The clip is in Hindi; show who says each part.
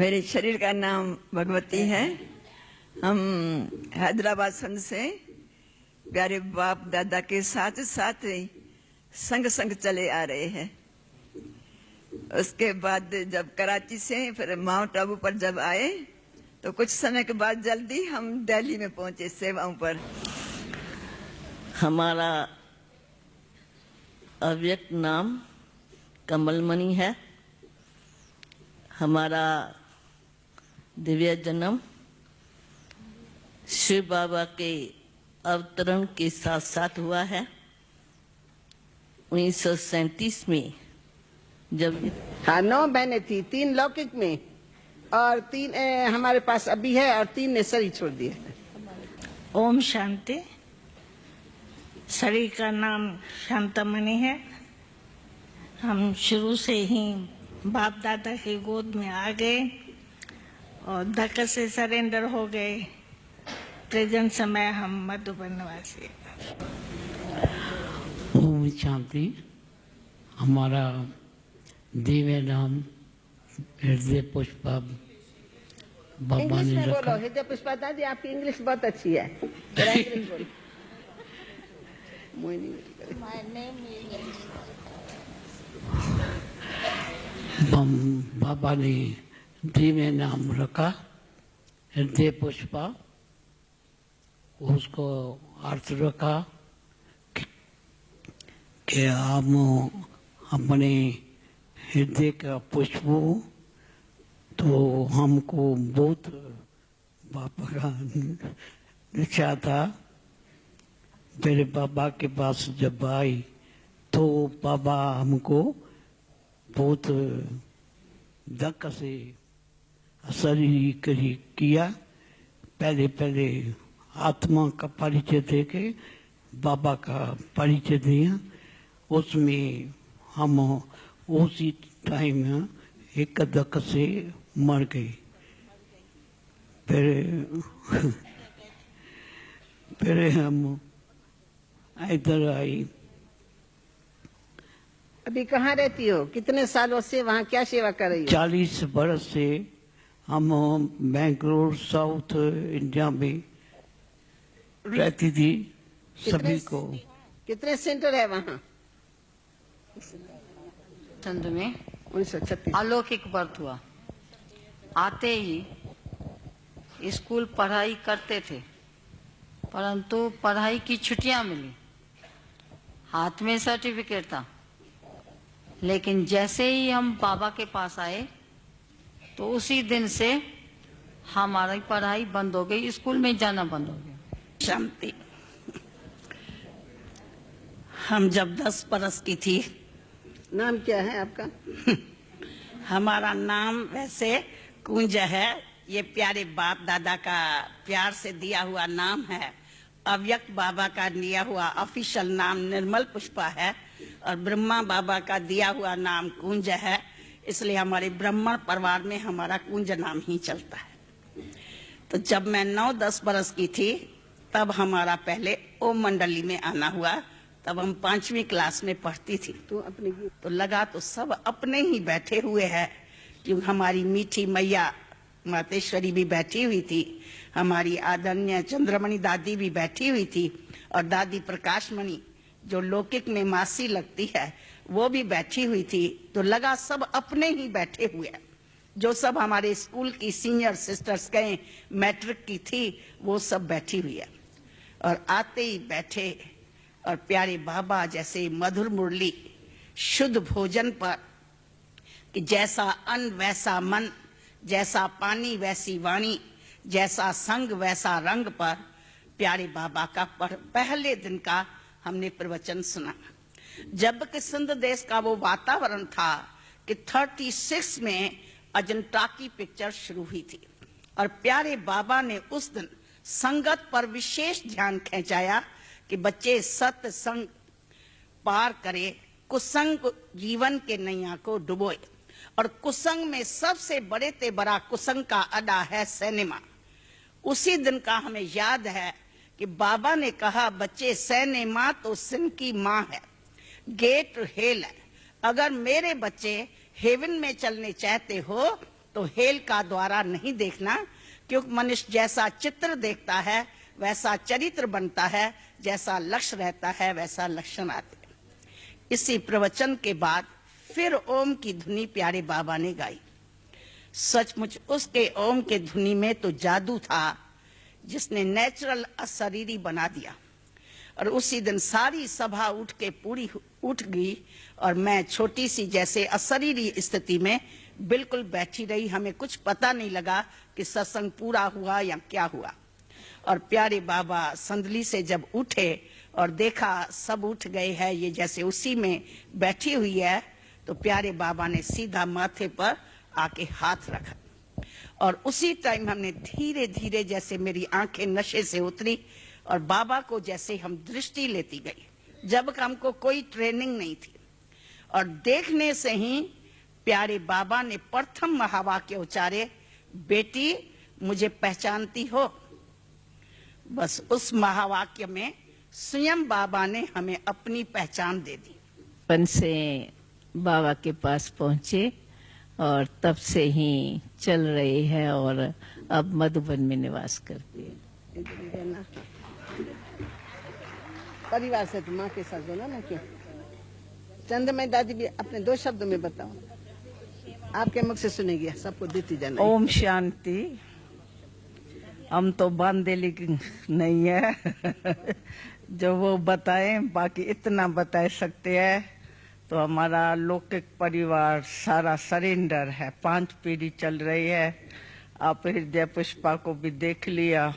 Speaker 1: मेरे शरीर का नाम भगवती है। हम हैदराबाद संघ से प्यारे बाप दादा के साथ साथ संग संग चले आ रहे हैं। उसके बाद जब कराची से फिर माउंट आबू पर जब आए तो कुछ समय के बाद जल्दी हम दिल्ली में पहुंचे सेवाओं पर।
Speaker 2: हमारा अव्यक्त नाम कमलमणि है। हमारा दिव्य जन्म शिव बाबा के अवतरण के साथ साथ हुआ है। 1937 में जब
Speaker 3: 9 बहनें थी, 3 लौकिक में और 3 हमारे पास अभी है और 3 ने शरीर छोड़ दिए।
Speaker 4: ओम शांति। शरीर का नाम शांतमणि है। हम शुरू से ही बाप दादा की गोद में आ गए और धक्के से सरेंडर हो गए। प्रेजेंट समय हम मधुबन निवासी।
Speaker 5: ओम शांति। हमारा दिव्य नाम हृदय पुष्पा बाबा
Speaker 3: इंग्लिश
Speaker 5: ने
Speaker 3: में
Speaker 5: रखा।
Speaker 3: बोलो। हृदय पुष्पा दादी, आपकी इंग्लिश बहुत अच्छी है। जरा इंग्लिश बोलो।
Speaker 5: बाबा ने दिव्य नाम रखा हृदय पुष्पा। उसको अर्थ रखा कि हम अपने हृदय का पुष्प हो, तो हमको बहुत बाबा का निशा था। मेरे बाबा के पास जब आई तो बाबा हमको बहुत धक्का से शरीर किया। पहले आत्मा का परिचय देके बाबा का परिचय दिया। उसमें हम उसी टाइम एक धक्का से मर गए। फिर हम इधर आई।
Speaker 3: अभी कहाँ रहती हो? कितने सालों से वहाँ क्या सेवा कर रही हो?
Speaker 5: 40 बरस से हम बेंगलोर साउथ इंडिया में रहती थी। सभी को
Speaker 3: कितने सेंटर है वहाँ?
Speaker 6: चंद में
Speaker 3: 1936
Speaker 6: अलौकिक बर्थ हुआ। आते ही स्कूल पढ़ाई करते थे, परंतु पढ़ाई की छुट्टियां मिली। हाथ में सर्टिफिकेट था, लेकिन जैसे ही हम बाबा के पास आए तो उसी दिन से हमारी पढ़ाई बंद हो गई, स्कूल में जाना बंद हो गया।
Speaker 4: शांति। हम जब 10 बरस की थी,
Speaker 3: नाम क्या है आपका?
Speaker 4: हमारा नाम वैसे कुंज है। ये प्यारे बाप दादा का प्यार से दिया हुआ नाम है। अव्यक्त बाबा का दिया हुआ ऑफिशियल नाम निर्मल पुष्पा है और ब्रह्मा बाबा का दिया हुआ नाम कुंज है। इसलिए हमारे ब्राह्मण परिवार में हमारा कुंज नाम ही चलता है। तो जब मैं 9-10 बरस की थी तब हमारा पहले ओम मंडली में आना हुआ। तब हम 5वीं क्लास में पढ़ती थी। तो लगा तो सब अपने ही बैठे हुए हैं, क्योंकि हमारी मीठी मैया मातेश्वरी भी बैठी हुई थी, हमारी आदरणीय चंद्रमणि दादी भी बैठी हुई थी और दादी प्रकाशमणि जो लौकिक में मासी लगती है वो भी बैठी हुई थी। तो लगा सब अपने ही बैठे हुए हैं। जो सब हमारे स्कूल की सीनियर सिस्टर्स कहें मैट्रिक की थी वो सब बैठी हुई है। और आते ही बैठे और प्यारे बाबा जैसे मधुर मुरली शुद्ध भोजन पर कि जैसा अन्न वैसा मन, जैसा पानी वैसी वाणी, जैसा संग वैसा रंग पर प्यारे बाबा का पहले दिन का हमने प्रवचन सुना। जबकि सिंध देश का वो वातावरण था कि 36 में अजंता की पिक्चर शुरू हुई थी और प्यारे बाबा ने उस दिन संगत पर विशेष ध्यान खिंचाया कि बच्चे सत्संग पार करे, कुसंग जीवन के नैया को डुबोए। और कुसंग में सबसे बड़े ते बड़ा कुसंग का अड्डा है सिनेमा। उसी दिन का हमें याद है कि बाबा ने कहा बच्चे सिनेमा तो सिन की माँ है, गेट हेल है। अगर मेरे बच्चे हेवन में चलने चाहते हो तो हेल का द्वारा नहीं देखना, क्योंकि मनुष्य जैसा चित्र देखता है वैसा चरित्र बनता है, जैसा लक्ष्य रहता है वैसा लक्षण आते हैं। इसी प्रवचन के बाद फिर ओम की धुनी प्यारे बाबा ने गाई। सचमुच उसके ओम के धुनी में तो जादू था जिसने नेचुरल अशरीरी बना दिया। और उसी दिन सारी सभा उठ के पूरी उठ गई और मैं छोटी सी जैसे अशरीरी स्थिति में बिल्कुल बैठी रही। हमें कुछ पता नहीं लगा कि सत्संग पूरा हुआ या क्या हुआ। और प्यारे बाबा संदली से जब उठे और देखा सब उठ गए हैं, ये जैसे उसी में बैठी हुई है, तो प्यारे बाबा ने सीधा माथे पर आके हाथ रखा। और उसी टाइम हमने धीरे धीरे, जैसे मेरी आंखें नशे से उतरी और बाबा को जैसे हम दृष्टि लेती गई, जब हमको कोई ट्रेनिंग नहीं थी। और देखने से ही प्यारे बाबा ने प्रथम महावाक्य उच्चारे, बेटी मुझे पहचानती हो। बस उस महावाक्य में स्वयं बाबा ने हमें अपनी पहचान दे दी।
Speaker 7: बचपन से बाबा के पास पहुंचे और तब से ही चल रही है और अब मधुबन में निवास करती है।
Speaker 3: परिवार से तो माँ के साथ बोला ना, क्यों? चंद्रमय दादी भी अपने 2 शब्दों में बताओ, आपके मुख से सुनेगी, सबको देती जाना।
Speaker 8: ओम शांति। हम तो बांधेली नहीं है जो वो बताए, बाकी इतना बता सकते हैं। तो हमारा लौकिक परिवार सारा सरेंडर है, 5 पीढ़ी चल रही है। आप हृदय पुष्पा को भी देख लिया।